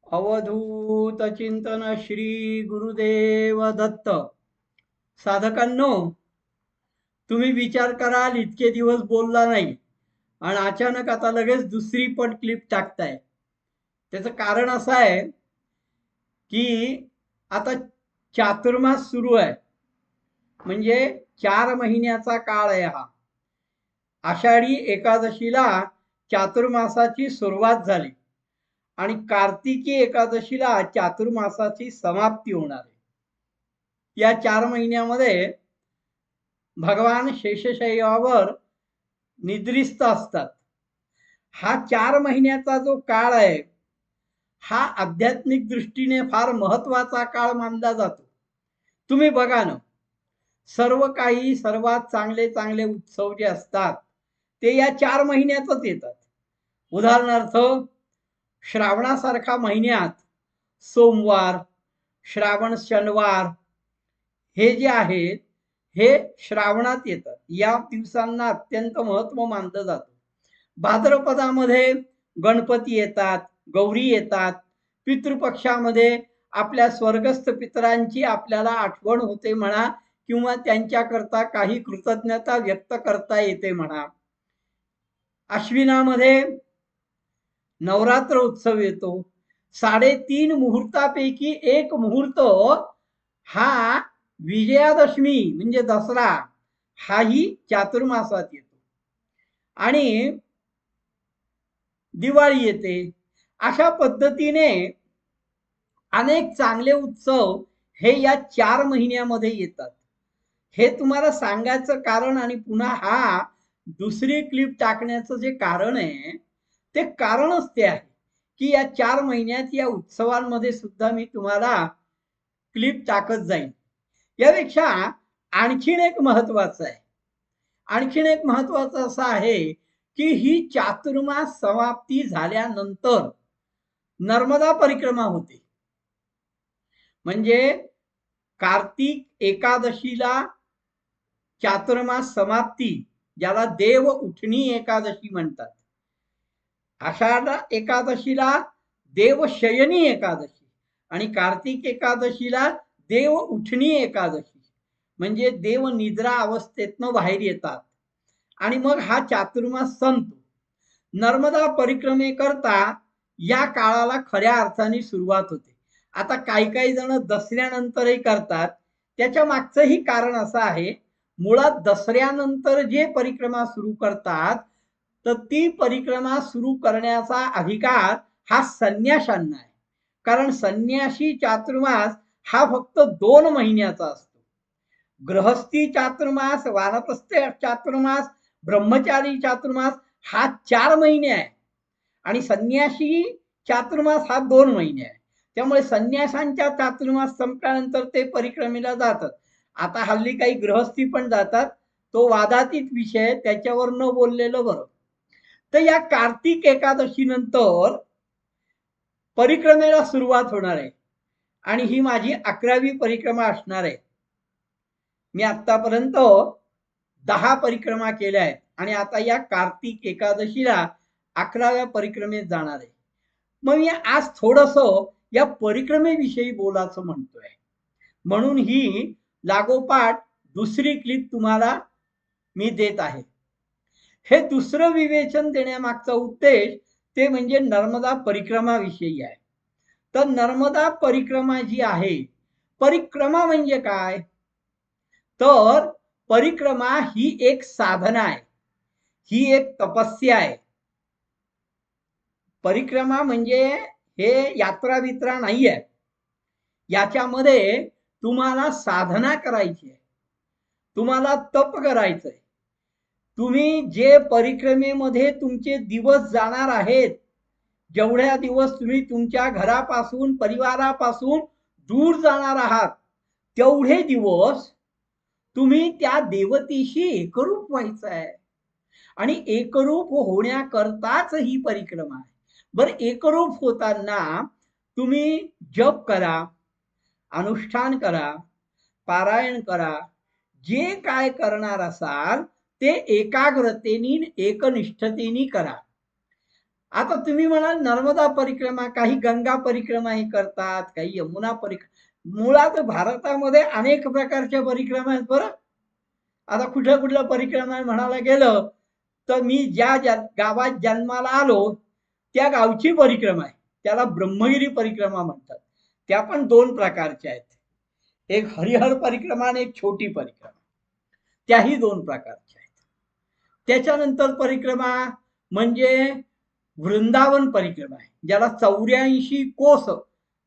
अवधूत चिंतन श्री गुरुदेव दत्त. साधकांनो, तुम्ही विचार कराल इतके दिवस बोलला नाही आणि अचानक आता लगेच दुसरी पण क्लिप टाकताय. त्याचं कारण असं आहे की आता चातुर्मास सुरू आहे, म्हणजे 4 महिन्याचा काळ आहे हा. आषाढी एकादशीला चातुर्मासाची सुरुवात झाली आणि कार्तिकी एकादशीला चातुर्मासाची समाप्ती होणार आहे. या 4 महिन्यामध्ये भगवान शेषशय्यावर निद्रिस्त असतात. हा 4 महिन्याचा जो काळ आहे हा आध्यात्मिक दृष्टीने फार महत्वाचा काळ मानला जातो. तुम्ही बघा ना, सर्व काही सर्वात चांगले चांगले उत्सव जे असतात ते या 4 महिन्यातच येतात. उदाहरणार्थ, श्रावणासारखा महिन्यात सोमवार, श्रावण शनिवार हे जे आहेत हे श्रावणात येतात. या दिवसांना अत्यंत महत्व मानलं जातं. भाद्रपदामध्ये गणपती येतात, गौरी येतात. पितृपक्षामध्ये आपल्या स्वर्गस्थ पितरांची आपल्याला आठवण होते म्हणा, किंवा त्यांच्याकरता काही कृतज्ञता व्यक्त करता येते म्हणा. अश्विनामध्ये नवरात्र उत्सव येतो. 3.5 मुहूर्तापैकी एक मुहूर्त हा विजयादशमी म्हणजे दसरा हाही चातुर्मासात येतो आणि दिवाळी येते. अशा पद्धतीने अनेक चांगले उत्सव हे या 4 महिन्यामध्ये येतात. हे तुम्हाला सांगायचं कारण आणि पुन्हा हा दुसरी क्लिप टाकण्याचं जे कारण आहे ते कारणच ते आहे की या 4 महिन्यात या उत्सवांमध्ये सुद्धा मी तुम्हाला क्लिप टाकत जाईल. यापेक्षा आणखीन एक महत्वाचं आहे. आणखीन एक महत्वाचं असं आहे की ही चातुर्मास समाप्ती झाल्यानंतर नर्मदा परिक्रमा होते. म्हणजे कार्तिक एकादशीला चातुर्मास समाप्ती, ज्याला देव उठणी एकादशी म्हणतात. आषाढ एकादशीला देवशयनी एकादशी आणि कार्तिक एकादशीला देव उठणी एकादशी, म्हणजे देव निद्रा अवस्थेतनं बाहेर येतात आणि मग हा चातुर्मास संपतो. नर्मदा परिक्रमेकरता या काळाला खऱ्या अर्थाने सुरुवात होते. आता काही काही जण दसऱ्यानंतरही करतात. त्याच्या मागचंही कारण असं आहे, मुळात दसऱ्यानंतर जे परिक्रमा सुरू करतात तर ती परिक्रमा सुरू करण्याचा अधिकार हा संन्याशांना आहे. कारण संन्याशी चातुर्मास हा फक्त 2 महिन्याचा असतो. गृहस्थी चातुर्मास, वानप्रस्थ चातुर्मास, ब्रह्मचारी चातुर्मास हा 4 महिने आहे आणि संन्यासी चातुर्मास हा 2 महिने आहे. त्यामुळे संन्यासांच्या चातुर्मास संपल्यानंतर ते परिक्रमेला जातात. आता हल्ली काही गृहस्थी पण जातात, तो वादातीत विषय, त्याच्यावर न बोललेलं बरं. तर या कार्तिक एकादशी नंतर परिक्रमेला सुरुवात होणार आहे आणि ही माझी 11वी परिक्रमा असणार आहे. मी आतापर्यंत 10 परिक्रमा केल्या आहेत आणि आता या कार्तिक एकादशीला 11व्या परिक्रमेत जाणार आहे. मग मी आज थोडस या परिक्रमेविषयी बोलायचं म्हणतोय, म्हणून ही लागोपाठ दुसरी क्लिप तुम्हाला मी देत आहे. हे दुसरं विवेचन देण्यामागचा उद्देश ते म्हणजे नर्मदा परिक्रमा विषयी आहे. तर नर्मदा परिक्रमा जी आहे, परिक्रमा म्हणजे काय, तर परिक्रमा ही एक साधना आहे, ही एक तपस्या आहे. परिक्रमा म्हणजे हे यात्रा वित्रा नाही आहे. याच्यामध्ये तुम्हाला साधना करायची आहे, तुम्हाला तप करायचंय. तुम्ही जे परिक्रमेमध्ये तुमचे दिवस जाणार आहेत, जेवढ्या दिवस तुम्ही तुमच्या घरापासून परिवारापासून दूर जाणार आहात, तेवढे दिवस तुम्ही त्या देवतेशी एकरूप व्हायचं आहे आणि एकरूप होण्याकरताच ही परिक्रमा आहे. बरं, एकरूप होताना तुम्ही जप करा, अनुष्ठान करा, पारायण करा, जे काय करणार असाल ते एकाग्रतेने एकनिष्ठतेने करा. आता तुम्ही म्हणाल नर्मदा परिक्रमा, काही गंगा परिक्रमा हे करतात, काही यमुना परिक्रमा. मुळात भारतामध्ये अनेक प्रकारच्या परिक्रमा आहेत बरं. आता कुठल्या कुठल्या परिक्रमा म्हणायला गेलं तर मी ज्या गावात जन्माला आलो त्या गावची परिक्रमा आहे, त्याला ब्रह्मगिरी परिक्रमा म्हणतात. त्या पण 2 प्रकारच्या आहेत, एक हरिहर परिक्रमा आणि एक छोटी परिक्रमा. त्याही 2 प्रकारच्या आहेत. त्याच्यानंतर परिक्रमा म्हणजे वृंदावन परिक्रमा आहे, ज्याला 84 कोस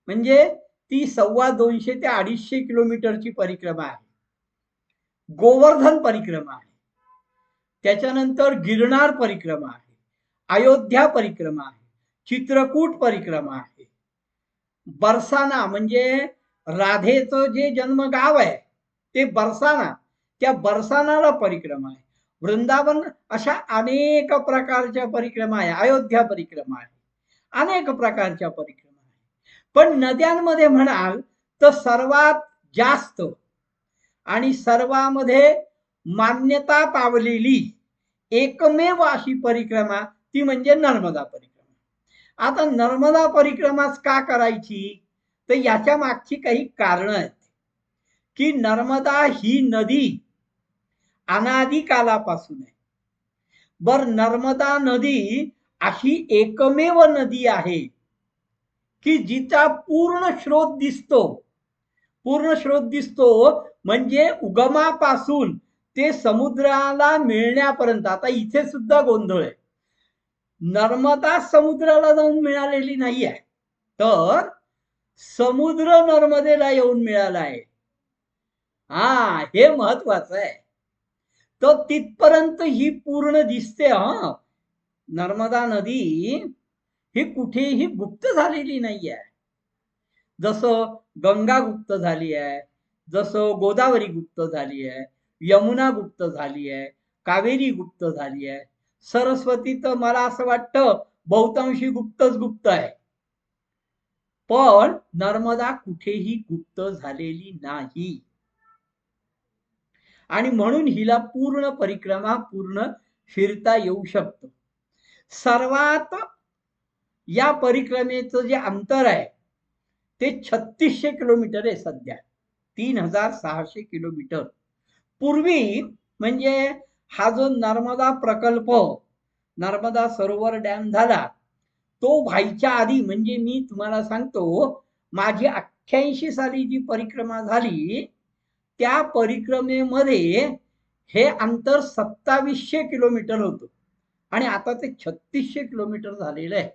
म्हणजे ती 250 ते 250 किलोमीटरची परिक्रमा आहे. गोवर्धन परिक्रमा आहे, त्याच्यानंतर गिरनार परिक्रमा आहे, अयोध्या परिक्रमा आहे, चित्रकूट परिक्रमा आहे, बरसाना म्हणजे राधेचं जे जन्मगाव आहे ते बरसाना, त्या बरसानाला परिक्रमा आहे. वृंदावन, अशा अनेक प्रकारच्या परिक्रमा आहे. अयोध्या परिक्रमा आहे, अनेक प्रकारच्या परिक्रमा आहे. पण नद्यांमध्ये म्हणाल तर सर्वात जास्त आणि सर्वांमध्ये मान्यता पावलेली एकमेव अशी परिक्रमा ती म्हणजे नर्मदा परिक्रमा. आता नर्मदा परिक्रमाच का करायची, तर याच्या मागची काही कारण आहेत. की नर्मदा ही नदी अनादी कालापासून आहे. बर, नर्मदा नदी अशी एकमेव नदी आहे की जिचा पूर्ण स्रोत दिसतो. पूर्ण स्रोत दिसतो म्हणजे उगमापासून ते समुद्राला मिळण्यापर्यंत. आता इथे सुद्धा गोंधळ आहे, नर्मदा समुद्राला जाऊन मिळालेली नाही आहे, तर समुद्र नर्मदेला येऊन मिळाला आहे. हा, हे महत्वाचं आहे. तर तिथपर्यंत ही पूर्ण दिसते. हा, नर्मदा नदी ही कुठेही गुप्त झालेली नाही आहे. जसं गंगा गुप्त झाली आहे, जसं गोदावरी गुप्त झाली आहे, यमुना गुप्त झाली आहे, कावेरी गुप्त झाली आहे, सरस्वती तर मला असं वाटतं बहुतांशी गुप्तच गुप्त आहे. पण नर्मदा कुठेही गुप्त झालेली नाही आणि म्हणून हिला पूर्ण परिक्रमा पूर्ण फिरता येऊ शकतं. सर्वात या परिक्रमेचं जे अंतर आहे ते 3600 किलोमीटर आहे सध्या, 3600 किलोमीटर. पूर्वी म्हणजे हा जो नर्मदा प्रकल्प, नर्मदा सरोवर डॅम झाला तो व्हायच्या आधी, म्हणजे मी तुम्हाला सांगतो माझी 88 साली जी परिक्रमा झाली त्या परिक्रमेमध्ये हे अंतर 2700 किलोमीटर होतं आणि आता ते 3600 किलोमीटर झालेलं आहे.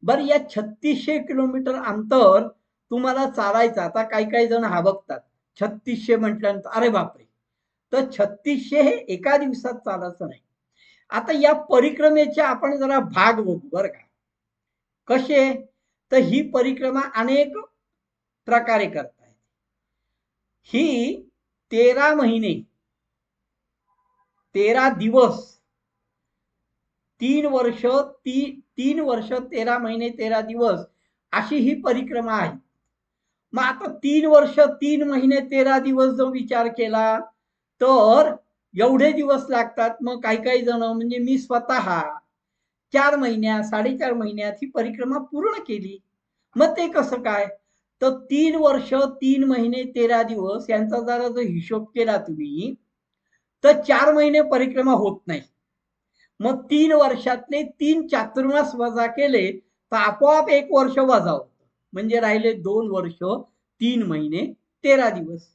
बरं, या 3600 किलोमीटर अंतर तुम्हाला चालायचं. आता काही काही जण हाबकतात 3600 म्हटल्यानंतर, अरे बापरे, तर 3600 हे एका दिवसात चालायचं नाही. आता या परिक्रमेचे आपण जरा भाग बघू बरं का. कसे, तर ही परिक्रमा अनेक प्रकारे करतात. ही 13 महिने 13 दिवस 3 वर्ष 3 वर्ष 13 महिने 13 दिवस अशी ही परिक्रमा आहे. मग आता 3 वर्ष 3 महिने 13 दिवस जो विचार केला तर एवढे दिवस लागतात. मग काही काही जण, म्हणजे मी स्वतः 4 महिन्यात 4.5 महिन्यात ही परिक्रमा पूर्ण केली. मग ते कसं काय, तर 3 वर्ष 3 महिने 13 दिवस यांचा जरा जो हिशोब केला तुम्ही तर 4 महिने परिक्रमा होत नाही. मग 3 वर्षातले 3 चातुर्मास वजा केले तर आपोआप 1 वर्ष वजा होतं, म्हणजे राहिले 2 वर्ष 3 महिने 13 दिवस.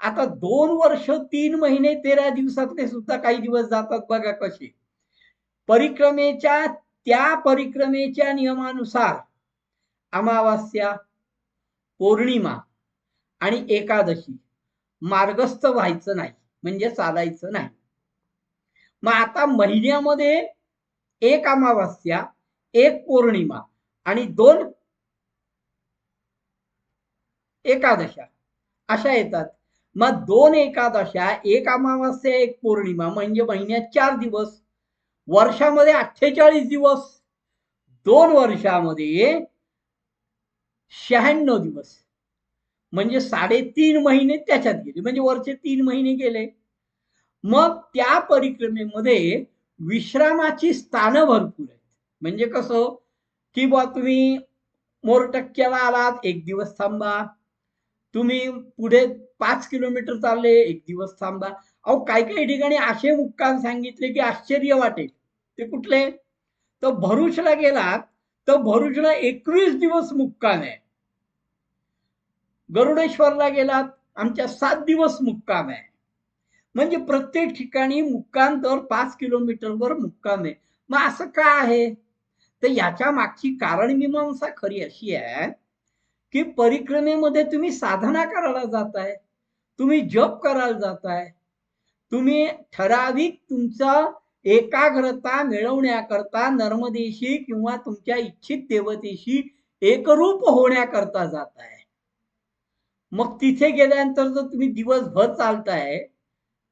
आता 2 वर्ष 3 महिने 13 दिवसातले सुद्धा काही दिवस जातात बघा कसे. परिक्रमेच्या त्या परिक्रमेच्या नियमानुसार अमावास्या, पौर्णिमा आणि एकादशी मार्गस्थ व्हायचं नाही, म्हणजे चालायचं नाही. मग आता महिन्यामध्ये 1 अमावास्या, 1 पौर्णिमा आणि 2 एकादशा अशा येतात. मग 2 एकादशा, 1 अमावास्या, 1 पौर्णिमा म्हणजे महिन्यात 4 दिवस, वर्षामध्ये 48 दिवस, 2 वर्षामध्ये 96 दिवस, म्हणजे 3.5 महिने त्याच्यात गेले, म्हणजे वरचे 3 महिने गेले. मग त्या परिक्रमेमध्ये विश्रामाची स्थानं भरपूर आहेत. म्हणजे कसं की बा तुम्ही मोरटक्क्याला आलात, एक दिवस थांबा. तुम्ही पुढे 5 किलोमीटर चालले, एक दिवस थांबा. अहो काही काही ठिकाणी असे मुक्काम सांगितले की आश्चर्य वाटेल. ते कुठले? तर भरुचला गेलात तर भरुचला 21 दिवस मुक्काम आहे. गरुडेश्वरला गेलात, आमच्या 7 दिवस मुक्काम आहे. म्हणजे प्रत्येक ठिकाणी मुक्काम दर 5 किलोमीटरवर मुक्काम आहे. मग असं का आहे? तर याच्या मागची कारणमीमांसा खरी अशी आहे की परिक्रमेमध्ये तुम्ही साधना करायला जाताय, तुम्ही जप करायला जाताय, तुम्ही ठराविक तुमचा एकाग्रता मिळवण्याकरता नर्मदेशी किंवा तुमच्या इच्छित देवतेशी एकरूप होण्याकरता जाताय. मग तिथे गेल्यानंतर जर तुम्ही दिवसभर चालताय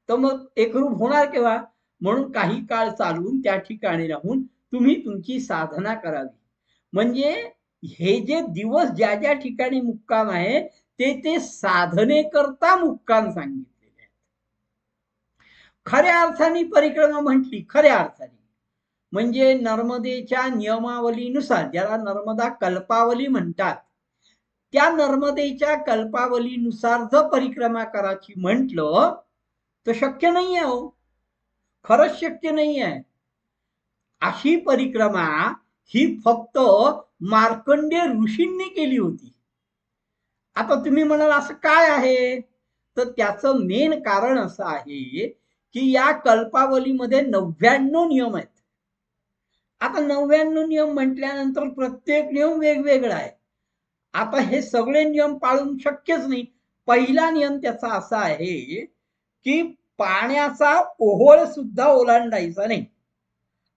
तर मग एकरूप होणार केव्हा? म्हणून काही काळ चालून त्या ठिकाणी राहून तुम्ही तुमची साधना करावी. म्हणजे हे जे दिवस ज्या ज्या ठिकाणी मुक्काम आहे ते साधनेकरता मुक्काम सांगितलेले आहेत. खऱ्या अर्थाने परिक्रमा म्हटली, खऱ्या अर्थाने म्हणजे नर्मदेच्या नियमावलीनुसार, ज्याला नर्मदा कल्पावली म्हणतात, त्या नर्मदेच्या कल्पावलीनुसार जर परिक्रमा करायची म्हटलं तर शक्य नाही आहे हो. खरंच शक्य नाही आहे. अशी परिक्रमा ही फक्त मार्कंडेय ऋषींनी केली होती. आता तुम्ही म्हणाल असं काय आहे? तर त्याचं मेन कारण असं आहे की या कल्पावलीमध्ये 99 नियम आहेत. आता 99 नियम म्हटल्यानंतर प्रत्येक नियम वेगवेगळा आहे. आता हे सगळे नियम पाळून शक्यच नाही. पहिला नियम त्याचा असा आहे की पाण्याचा ओहोळ सुद्धा ओलांडायचा नाही.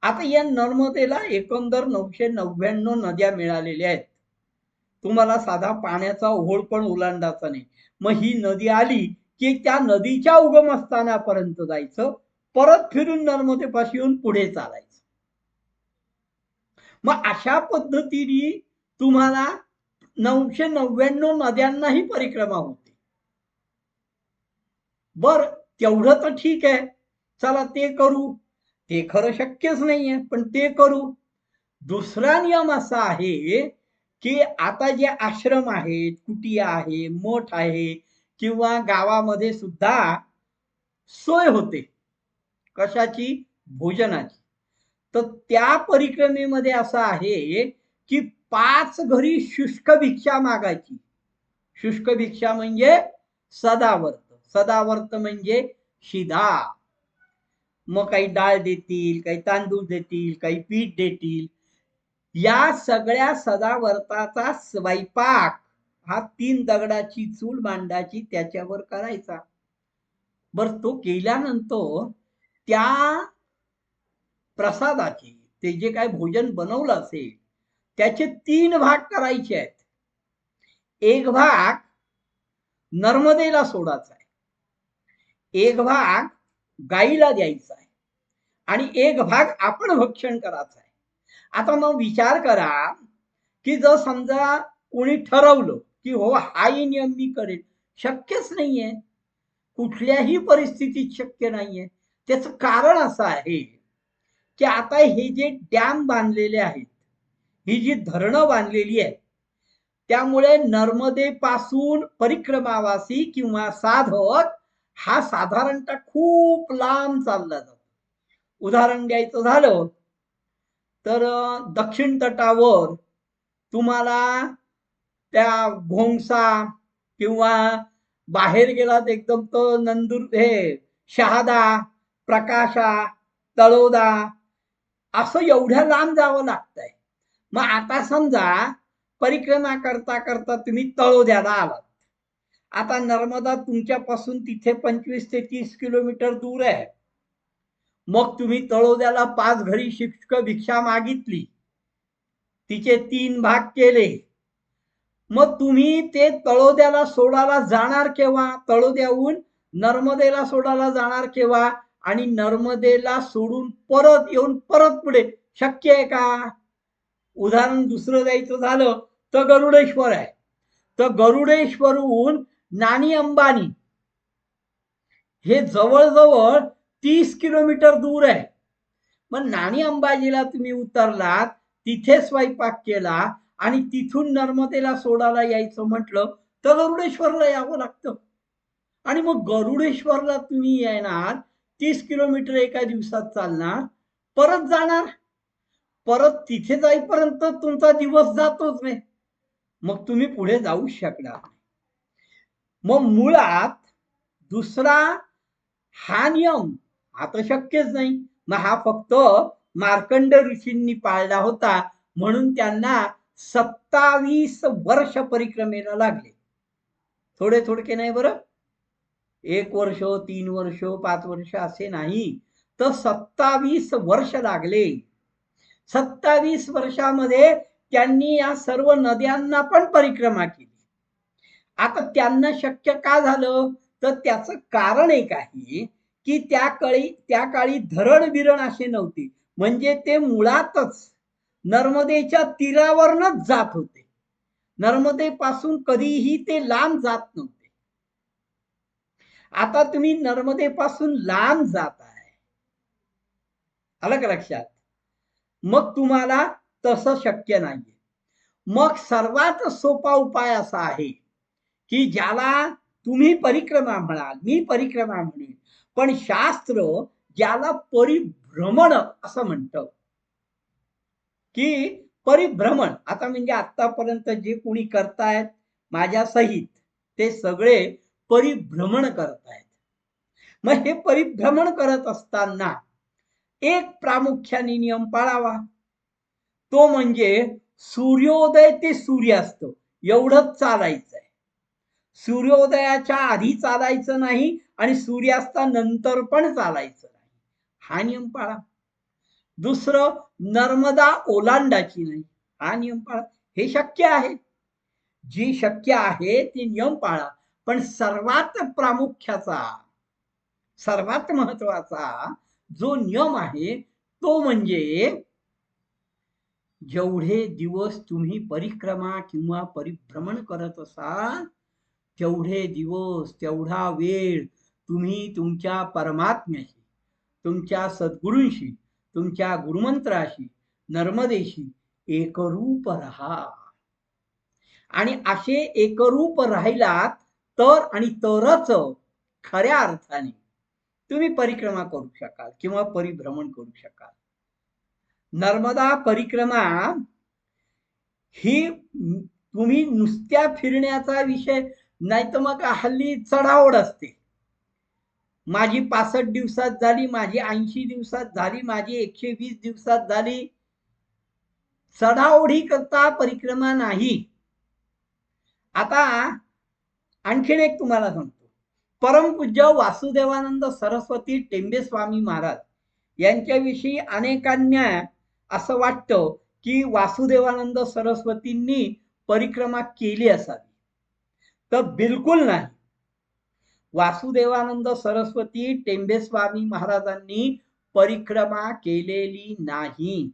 आता या नर्मदेला एकंदर 999 नद्या मिळालेल्या आहेत. तुम्हाला साधा पाण्याचा ओहोळ पण ओलांडायचा नाही. मग ही नदी आली की त्या नदीच्या उगमस्थानापर्यंत जायचं, परत फिरून नर्मदेपाशी येऊन पुढे चालायचं. मग अशा पद्धतीने तुम्हाला 999 नद्यांनाही परिक्रमा होते. बर, तेवढं तर ठीक आहे, चला ते करू. ते खरं शक्यच नाहीये, पण ते करू. दुसरा नियम असा आहे की आता जे आश्रम आहेत, कुटिया आहे, मठ आहे किंवा गावामध्ये सुद्धा सोय होते. कशाची? भोजनाची. तर त्या परिक्रमेमध्ये असं आहे की 5 घरी शुष्क भिक्षा मागायची. शुष्क भिक्षा म्हणजे सदावर्त. सदावर्त म्हणजे शिधा. मग काही डाळ देतील, काही तांदूळ देतील, काही पीठ देतील. या सगळ्या सदावर्ताचा स्वयंपाक हा 3 दगडाची चूल मांडायची, त्याच्यावर करायचा. बर, तो केल्यानंतर त्या प्रसादाचे, ते जे काय भोजन बनवलं असेल त्याचे 3 भाग करायचे आहेत. एक भाग नर्मदेला सोडायचा आहे, एक भाग गाईला द्यायचा आहे आणि एक भाग आपण भक्षण करायचा आहे. आता मग विचार करा की जर समजा कोणी ठरवलं की हो हाही नियम मी करेल, शक्यच नाहीये. कुठल्याही परिस्थितीत शक्य नाहीये. त्याचं कारण असं आहे की आता हे जे डॅम बांधलेले आहेत, ही जी धरणं बांधलेली आहेत, त्यामुळे नर्मदेपासून परिक्रमावासी किंवा साधक हा साधारणतः खूप लांब चालला जातो. उदाहरण द्यायचं झालं तर दक्षिण तटावर तुम्हाला त्या घोंगसा किंवा बाहेर गेलात एकदम तर नंदूर, हे शहादा, प्रकाशा, तळोदा, असं एवढ्या लांब जावं लागतंय. मग आता समजा परिक्रमा करता करता तुम्ही तळोद्याला आलात. आता नर्मदा तुमच्यापासून तिथे 25 ते 30 किलोमीटर दूर आहे. मग तुम्ही तळोद्याला 5 घरी शुष्क भिक्षा मागितली, तिचे 3 भाग केले. मग तुम्ही ते तळोद्याला सोडायला जाणार केव्हा? तळोद्याहून नर्मदेला सोडायला जाणार केव्हा? आणि नर्मदेला सोडून परत येऊन परत पुढे शक्य आहे का? उदाहरण दुसरं द्यायचं झालं तर गरुडेश्वर आहे. तर गरुडेश्वरहून नानी अंबानी हे जवळजवळ 30 किलोमीटर दूर आहे. मग नानी अंबाजीला तुम्ही उतरलात तिथे स्वयंपाक केला आणि तिथून नर्मदेला सोडायला यायचं म्हटलं तर गरुडेश्वरला यावं लागतं. आणि मग गरुडेश्वरला तुम्ही येणार, 30 किलोमीटर एका दिवसात चालणार, परत जाणार, परत तिथे जाईपर्यंत तुमचा दिवस जातोच नाही, मग तुम्ही पुढे जाऊ शकणार. मग मुळात दुसरा हा नियम आता शक्यच नाही. मग हा फक्त मार्कंड ऋषींनी पाळला होता, म्हणून त्यांना 27 वर्ष परिक्रमेला लागले. थोडे थोडके नाही बरं, 1 वर्ष, 3 वर्ष, 5 वर्ष असे नाही, तर 27 वर्ष लागले. 27 वर्षामध्ये त्यांनी या सर्व नद्यांना पण परिक्रमा केली. आता त्यांना शक्य का झालं, तर त्याचं कारण एक आहे की त्या काळी धरण बिरण असे नव्हते, म्हणजे ते मुळातच नर्मदेच्या तीरावरनच जात होते. नर्मदेपासून कधीही ते लांब जात नव्हते. आता तुम्ही नर्मदेपासून लांब जात आहे, आलं का लक्षात? मग तुम्हाला तसं शक्य नाहीये. मग सर्वात सोपा उपाय असा आहे की ज्याला तुम्ही परिक्रमा म्हणाल, मी परिक्रमा म्हणेन, पण शास्त्र ज्याला परिभ्रमण असं म्हणतं, की परिभ्रमण आता म्हणजे आतापर्यंत जे कोणी करतायत माझ्या सहित ते सगळे परिभ्रमण करतायत. मग हे परिभ्रमण करत असताना एक प्रामुख्याने नियम पाळावा, तो म्हणजे सूर्योदय ते सूर्यास्त एवढंच चालायचं आहे. सूर्योदयाच्या आधी चालायचं नाही आणि सूर्यास्तानंतर पण चालायचं नाही, हा नियम पाळा. दुसरं, नर्मदा ओलांडायची नाही, हा नियम पाळा. हे शक्य आहे, जी शक्य आहे ते नियम पाळा. पण सर्वात प्रामुख्याचा, सर्वात महत्वाचा जो नियम आहे तो म्हणजे जेवढे दिवस तुम्ही परिक्रमा किंवा परिभ्रमण करत असाल तेवढे दिवस, तेवढा वेळ तुम्ही तुमच्या परमात्म्याशी, तुमच्या सद्गुरूंशी, तुमच्या गुरुमंत्राशी, नर्मदेशी एकरूप राहा. आणि असे एकरूप राहिलात तर आणि तरच खऱ्या अर्थाने तुम्ही परिक्रमा करू शकाल किंवा परिभ्रमण करू शकाल. नर्मदा परिक्रमा ही तुम्ही नुसत्या फिरण्याचा विषय नाही, तर मग हल्ली चढाओढ असते. माझी 65 दिवसात झाली, माझी 80 दिवसात झाली, माझी 120 दिवसात झाली. चढाओढी करता परिक्रमा नाही. आता आणखीन एक तुम्हाला सांगतो. परमपूज्य वासुदेवानंद सरस्वती टेंबे स्वामी महाराज यांच्याविषयी अनेकांना असं वाटतं की वासुदेवानंद सरस्वतींनी परिक्रमा केली असावी, तर बिलकुल नाही. वासुदेवानंद सरस्वती टेंबे स्वामी महाराजांनी परिक्रमा केलेली नाही.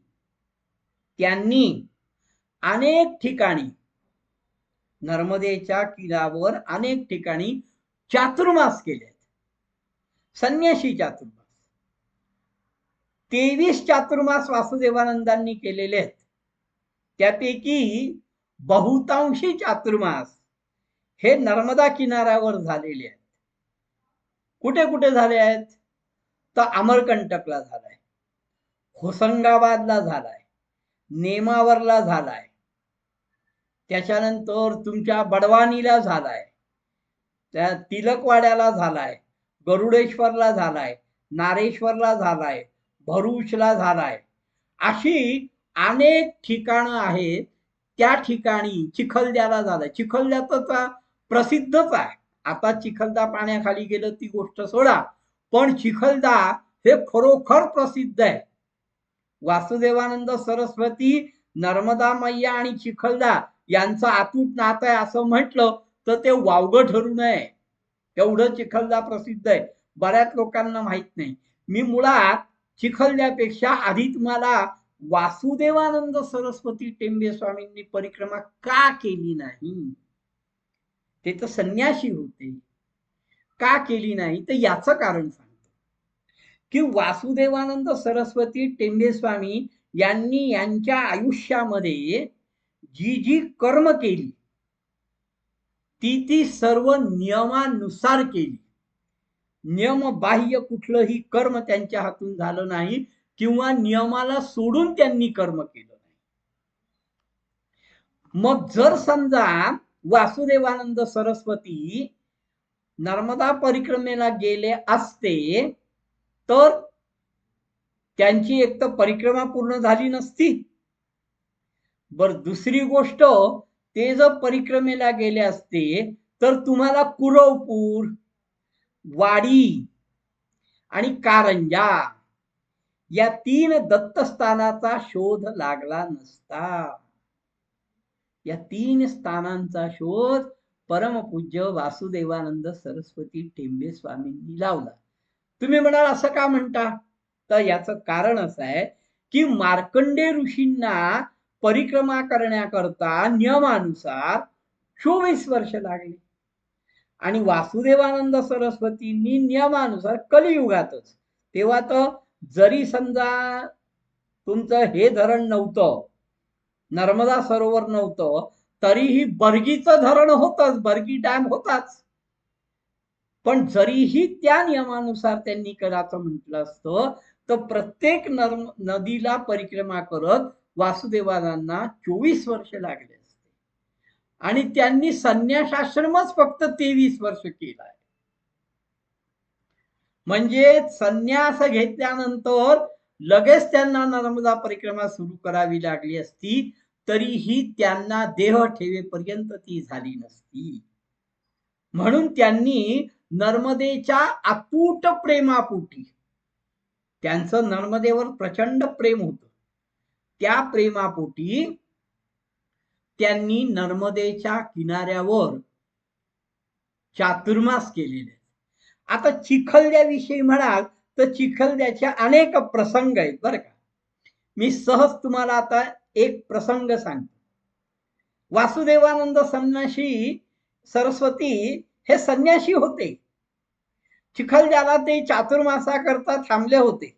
त्यांनी अनेक ठिकाणी नर्मदेच्या किनाऱ्यावर अनेक ठिकाणी चातुर्मास केले, संन्यासी चातुर्मास. 23 चातुर्मास वासुदेवानंदांनी केलेले आहेत. त्यापैकी बहुतांशी चातुर्मास हे नर्मदा किनाऱ्यावर झालेले आहेत. कुठे कुठे झाले आहेत, तर अमरकंटकला झालाय, होशंगाबादला झालाय, नेमावरला झालाय, त्याच्यानंतर तुमच्या बडवानीला झालाय, त्या तिलकवाड्याला झालाय, गरुडेश्वरला झालाय, नारेश्वरला झालाय, भरूचला झालाय. अशी अनेक ठिकाणं आहेत. त्या ठिकाणी चिखलद्याला झालाय. चिखलद्या तर प्रसिद्धच आहे. आता चिखलदा पाण्याखाली गेलं ती गोष्ट सोडा, पण चिखलदा हे खरोखर प्रसिद्ध आहे. वासुदेवानंद सरस्वती, नर्मदा मैया आणि चिखलदा यांचं अतूट नातं आहे असं म्हटलं तर ते वावगं ठरू नये. एवढं चिखलदा प्रसिद्ध आहे, बऱ्याच लोकांना माहित नाही. मी मुळात चिखलद्यापेक्षा आधी तुम्हाला वासुदेवानंद सरस्वती टेंबे स्वामींनी परिक्रमा का केली नाही, ते तर संन्यासी होते, का केली नाही, तर याचं कारण सांगतो की वासुदेवानंद सरस्वती टेंबे स्वामी यांनी यांच्या आयुष्यामध्ये जी जी कर्म केली ती सर्व नियमानुसार केली. नियमबाह्य कुठलंही कर्म त्यांच्या हातून झालं नाही किंवा नियमाला सोडून त्यांनी कर्म केलं नाही. मग जर समजा वासुदेवानंद सरस्वती नर्मदा परिक्रमेला गेले असते तर त्यांची एक तर परिक्रमा पूर्ण झाली नसती. बर, दुसरी गोष्ट, ते जर परिक्रमेला गेले असते तर तुम्हाला कुरवपूर, वाडी आणि कारंजा या 3 दत्तस्थानाचा शोध लागला नसता. या 3 स्थानांचा शोध परमपूज्य वासुदेवानंद सरस्वती टेंबे स्वामींनी लावला. तुम्ही म्हणाल असं का म्हणता? तर याचं कारण असं आहे की मार्कंडेय ऋषींना परिक्रमा करण्याकरता नियमानुसार 24 वर्ष लागले आणि वासुदेवानंद सरस्वतींनी नियमानुसार कलियुगातच, तेव्हा तर जरी समजा तुमचं हे धरण नव्हतं, नर्मदा सरोवर नव्हतं, तरीही बर्गीचं धरण होतच, बर्गी डॅम होताच. पण जरीही त्या नियमानुसार त्यांनी करायचं म्हटलं असतं तर प्रत्येक नदीला परिक्रमा करत वासुदेवांना 24 वर्ष लागले असते आणि त्यांनी संन्यासाश्रमच फक्त 23 वर्ष केलाय. म्हणजे संन्यास घेतल्यानंतर लगेच त्यांना नर्मदा परिक्रमा सुरू करावी लागली असती तरीही त्यांना देह ठेवेपर्यंत ती झाली नसती. म्हणून त्यांनी नर्मदेच्या अतूट प्रेमापोटी, त्यांचं नर्मदेवर प्रचंड प्रेम होतं, त्या प्रेमापोटी त्यांनी नर्मदेच्या किनाऱ्यावर चातुर्मास केलेले. आता चिखलद्याविषयी म्हणाल तर चिखलद्याचे अनेक प्रसंग आहेत बरं का. मी सहज तुम्हाला आता एक प्रसंग सांगतो. वासुदेवानंद संन्यासी सरस्वती हे संन्यासी होते. चिखलद्याला ते चातुर्मासाकरता थांबले होते.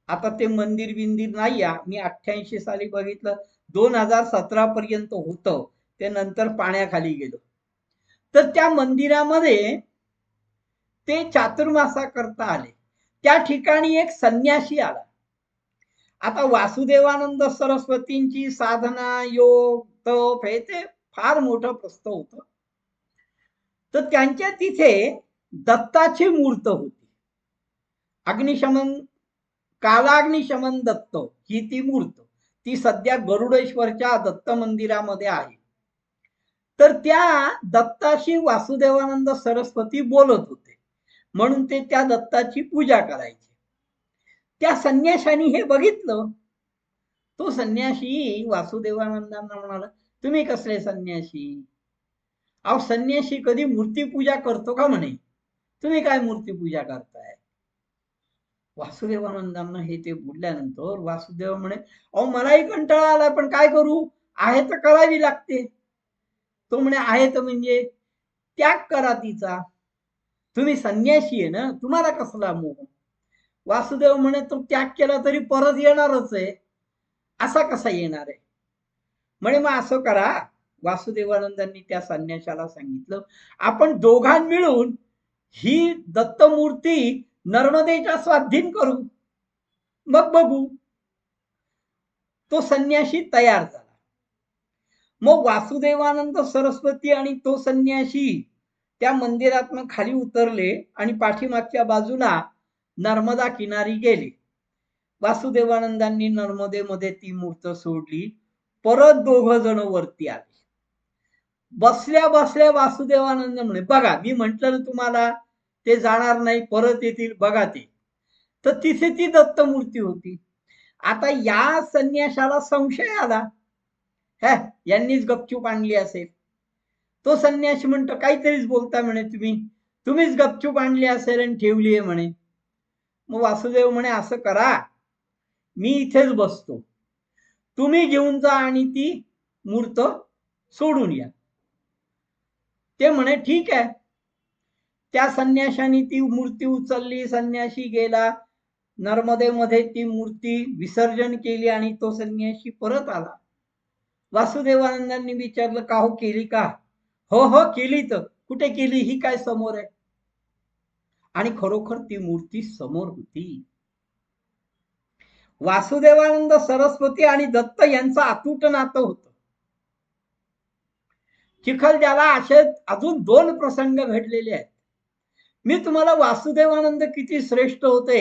आता ते मंदिर बिंदिर नाही, मी 88 साली बघितलं, 2017 पर्यंत होतं, ते नंतर पाण्याखाली गेलो. तर त्या मंदिरामध्ये ते चातुर्मासा करता आले. त्या ठिकाणी एक संन्यासी आला. आता वासुदेवानंद सरस्वतींची साधना, योग, तप हे ते फार मोठं प्रस्त होतं. तर त्यांच्या तिथे दत्ताची मूर्त होती. अग्निशमन, कालाग्निशमन दत्त ही ती मूर्त, ती सध्या गरुडेश्वरच्या दत्त मंदिरामध्ये आहे. तर त्या दत्ताशी वासुदेवानंद सरस्वती बोलत होते म्हणून ते त्या दत्ताची पूजा करायचे. त्या संन्याशाने हे बघितलं. तो संन्याशी वासुदेवानंदांना म्हणाला, तुम्ही कसले संन्याशी? अहो, संन्याशी कधी मूर्तीपूजा करतो का म्हणे, तुम्ही काय मूर्तीपूजा करताय? वासुदेवानंदांना हे ते बोलल्यानंतर वासुदेव म्हणे, अहो मलाही कंटाळा आला, पण काय करू, आहे तर करावी लागते. तो म्हणे, आहे तर म्हणजे त्याग करा तिचा, तुम्ही संन्यासी आहे ना, तुम्हाला कसला मोह? वासुदेव म्हणे, तो त्याग केला तरी परत येणारच आहे, असा कसा येणार आहे? म्हणे मग असं करा, वासुदेवानंदांनी त्या संन्याशाला सांगितलं, आपण दोघां मिळून ही दत्तमूर्ती नर्मदेच्या स्वाधीन करू, मग बघू. तो संन्याशी तयार झाला. मग वासुदेवानंद सरस्वती आणि तो संन्याशी त्या मंदिरातून खाली उतरले आणि पाठीमागच्या बाजूला नर्मदा किनारी गेले. वासुदेवानंदांनी नर्मदेमध्ये ती मूर्त सोडली. परत 2 जण वरती आले. बसल्या बसल्या वासुदेवानंद म्हणे, बघा मी म्हंटल ना तुम्हाला, ते जाणार नाही, परत येतील, बघा ते. तर तिथे ती दत्तमूर्ती होती. आता या संन्याशाला संशय आला, यांनीच गपचूप आणली असेल. तो संन्यासी म्हणतो, काहीतरीच बोलता म्हणे, तुम्हीच गपचूप आणली असेल आणि ठेवली आहे म्हणे. मग वासुदेव म्हणे, असं करा, मी इथेच बसतो, तुम्ही घेऊन जा आणि ती मूर्त सोडून या. ते म्हणे ठीक आहे. त्या संन्याशाने ती मूर्ती उचलली, संन्याशी गेला, नर्मदेमध्ये ती मूर्ती विसर्जन केली आणि तो संन्यासी परत आला. वासुदेवानंदांनी विचारलं, का हो केली का? हो हो केली. तर कुठे केली? ही काय समोर आहे. आणि खरोखर ती मूर्ती समोर होती. वासुदेवानंद सरस्वती आणि दत्त यांचं अतूट नातं होतं. चिखलदऱ्याला असे अजून 2 प्रसंग घडलेले आहेत. मी तुम्हाला वासुदेवानंद किती श्रेष्ठ होते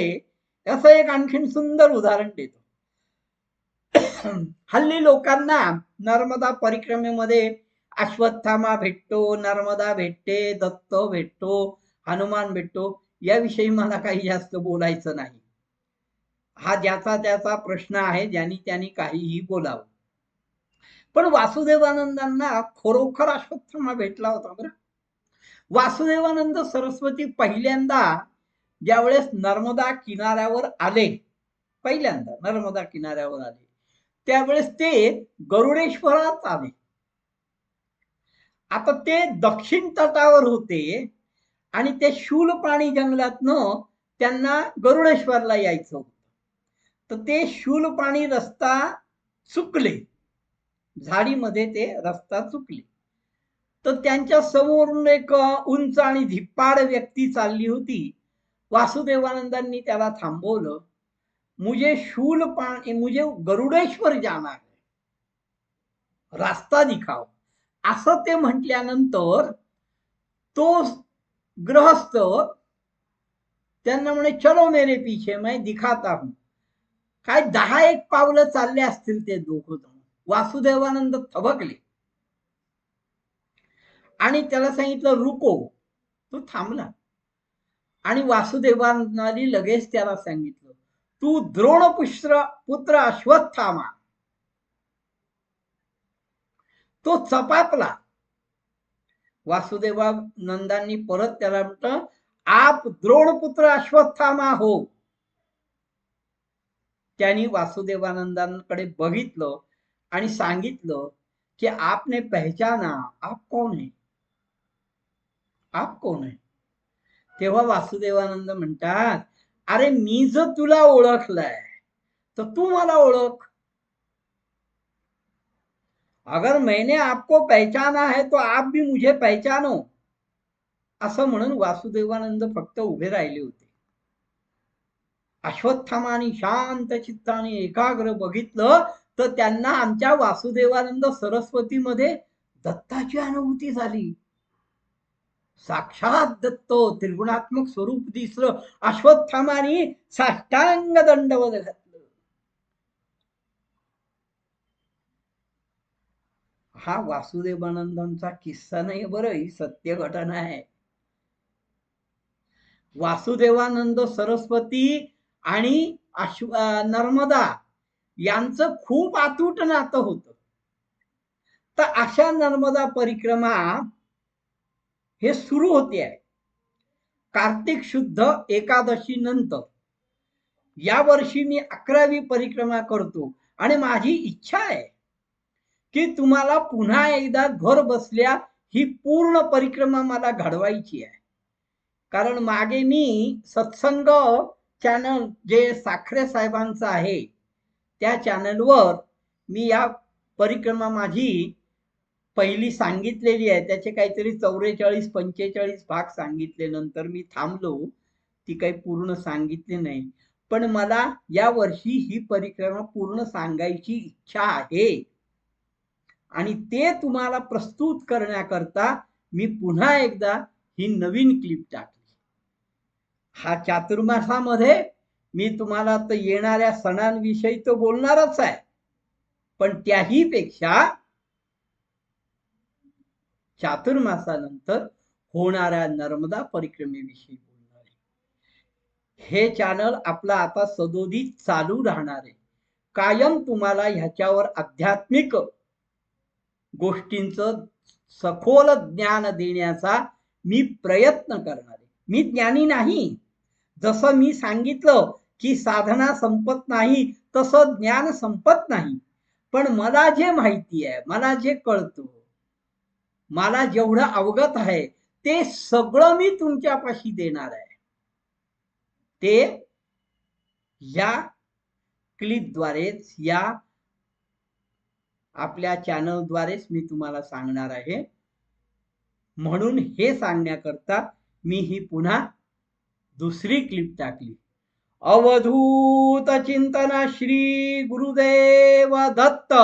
याचं एक आणखीन सुंदर उदाहरण देतो. हल्ली लोकांना नर्मदा परिक्रमेमध्ये अश्वत्थामा भेटतो, नर्मदा भेटते, दत्त भेटतो, हनुमान भेटतो, याविषयी मला काही जास्त बोलायचं नाही. हा ज्याचा त्याचा प्रश्न आहे, ज्यांनी त्यांनी काहीही बोलावं. पण वासुदेवानंदांना खरोखर अश्वत्थामा भेटला होता बरं. वासुदेवानंद सरस्वती पहिल्यांदा ज्यावेळेस नर्मदा किनाऱ्यावर आले, पहिल्यांदा नर्मदा किनाऱ्यावर आले, त्यावेळेस ते गरुडेश्वरात आले. आता ते दक्षिण तटावर होते आणि ते शूलपाणी जंगलातनं त्यांना गरुडेश्वरला यायचं होतं. तर ते शूलपाणी रस्ता चुकले, झाडीमध्ये ते रस्ता चुकले. तर त्यांच्या समोरून एक उंच आणि धिप्पाड व्यक्ती चालली होती. वासुदेवानंदांनी त्याला थांबवलं. मुझे शूलपाणी, मुझे गरुडेश्वर जाना है, रास्ता दिखाओ, असं ते म्हटल्यानंतर तो गृहस्थ त्यांना म्हणे, चलो मेरे पीछे मैं दिखाता हूं. काय 10 पावलं चालले असतील ते दोघं जण. वासुदेवानंद थबकले आणि त्याला सांगितलं रुको. तो थांबला आणि वासुदेवानंदांनी लगेच त्याला सांगितलं, तू पुत्र अश्वत्थामा. तो चपापला. वासुदेवानंदांनी परत त्याला म्हटलं, आप द्रोणपुत्र अश्वत्थामा हो. त्यांनी वासुदेवानंदांकडे बघितलं आणि सांगितलं की आपने पहचाना, आप कौन है, आप कौन है. तेव्हा वासुदेवानंद म्हणतात, अरे मी जर तुला ओळखलंय तर तू मला ओळख. अगर मैंने आपको पहचाना है तो आप भी मुझे पहचानो. असं म्हणून वासुदेवानंद फक्त उभे राहिले होते. अश्वत्थामाने शांत चित्ताने एकाग्र बघितलं तर त्यांना आमच्या वासुदेवानंद सरस्वतीमध्ये दत्ताची अनुभूती झाली. साक्षात दत्त त्रिगुणात्मक स्वरूप दिसलं. अश्वत्थामाने साष्टांग दंडवत घातलं. हा वासुदेवानंदांचा किस्सा नाही बरं, ही सत्य घटना आहे. वासुदेवानंद सरस्वती आणि नर्मदा यांचं खूप अतूट नातं होतं. तर अशा नर्मदा परिक्रमा हे सुरू होते आहे कार्तिक शुद्ध एकादशी नंतर. या वर्षी मी 11वी परिक्रमा करतो आणि माझी इच्छा आहे की तुम्हाला पुन्हा एकदा घर बसल्या ही पूर्ण परिक्रमा मला घडवायची आहे. कारण मागे मी सत्संग चॅनल जे साखरे साहेबांचं आहे त्या चॅनलवर मी या परिक्रमा माझी पहिली सांगितलेली आहे. त्याचे काहीतरी 44-45 भाग सांगितले. नंतर मी थांबलो, ती काही पूर्ण सांगितली नाही. पण मला या वर्षी ही परिक्रमा पूर्ण सांगायची इच्छा आहे आणि ते तुम्हाला प्रस्तुत करण्याकरता मी पुन्हा एकदा ही नवीन क्लिप टाकली. हा चातुर्मासामध्ये मी तुम्हाला तर येणाऱ्या सणांविषयी तर बोलणारच आहे, पण त्याही पेक्षा चातुर्मासानंतर होणाऱ्या नर्मदा परिक्रमेविषयी बोलणार आहे. हे चॅनल आपला आता सदोदित चालू राहणार आहे. कायम तुम्हाला ह्याच्यावर आध्यात्मिक गोष्टींचं सखोल ज्ञान देण्याचा मी प्रयत्न करणार आहे. मी ज्ञानी नाही. जसं मी सांगितलं की साधना संपत नाही तसं ज्ञान संपत नाही. पण मला जे माहिती आहे, मला जे कळतं, मला जेवढं अवगत आहे ते सगळं मी तुमच्यापाशी देणार आहे. ते या क्लिपद्वारेच, या आपल्या चॅनलद्वारेच मी तुम्हाला सांगणार आहे. म्हणून हे सांगण्याकरता मी ही पुन्हा दुसरी क्लिप टाकली. अवधूत चिंतन श्री गुरुदेव दत्त.